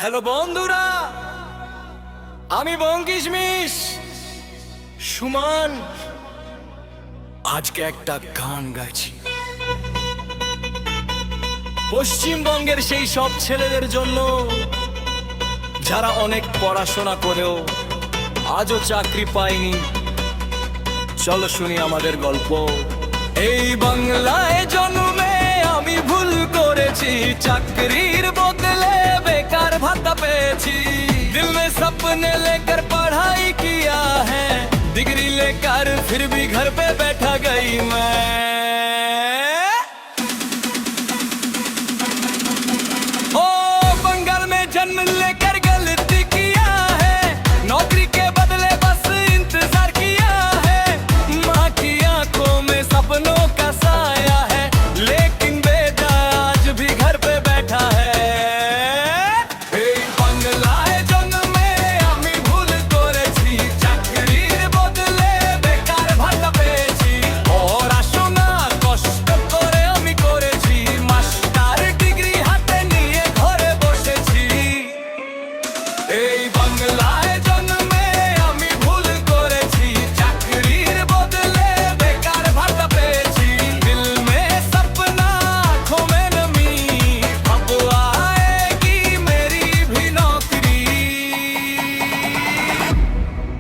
Hello বন্ধুরা, আমি বঙ্কিশমিশ সুমন। আজকে একটা গান গাইছি পশ্চিমবঙ্গের সেই সব ছেলেদের জন্য যারা অনেক পড়াশোনা করেও আজও চাকরি পায়নি। চলো শুনি আমাদের গল্প। এই বাংলায় জন্মে আমি ভুল করেছি, চাকরির বদলে बेकार भाता पेची। दिल में सपने लेकर पढ़ाई किया है, डिग्री लेकर फिर भी घर पे बैठा गई मैं। ओ बंगाल में जन्म लेकर गलती किया है, नौकरी के बदले बस इंतजार किया है। माँ की आंखों में सपनों का साया है, लेकिन बेटा आज भी घर पे बैठा है।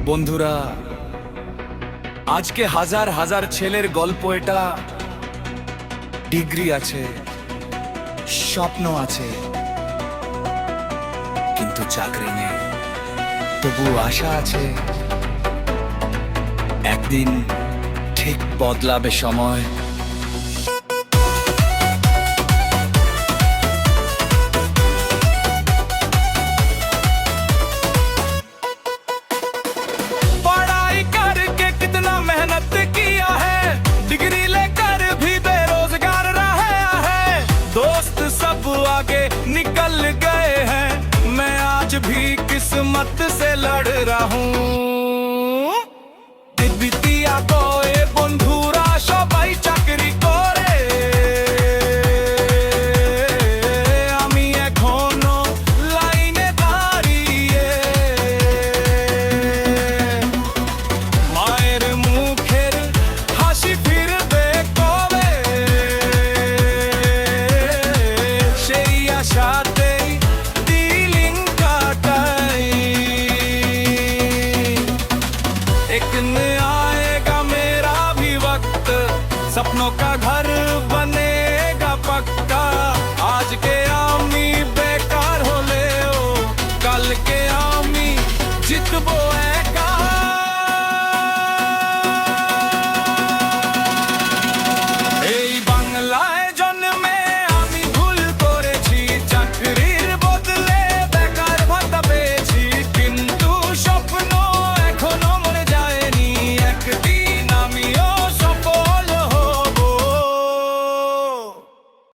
বন্ধুরা, আজকে হাজার হাজার ছেলের গল্প এটা। ডিগ্রি আছে, স্বপ্ন আছে, কিন্তু চাকরি নেই। তবু আশা আছে, একদিন ঠিক বদলাবে সময়। आगे निकल गए हैं, मैं आज भी किस्मत से लड़ रहा हूँ। বিতিয়া কয়ে বন্ধুরা সবাই চাকরি করে, আমি এখনো লাইনে দাঁড়িয়ে। মায়ের মুখের হাসি ফিরবে কবে, आशातें डीलिंग काटाई। एक दिन आएगा मेरा भी वक्त, सपनों का घर बनेगा पक्का। आज के आमी बेकार होले, कल के आमी जितबो।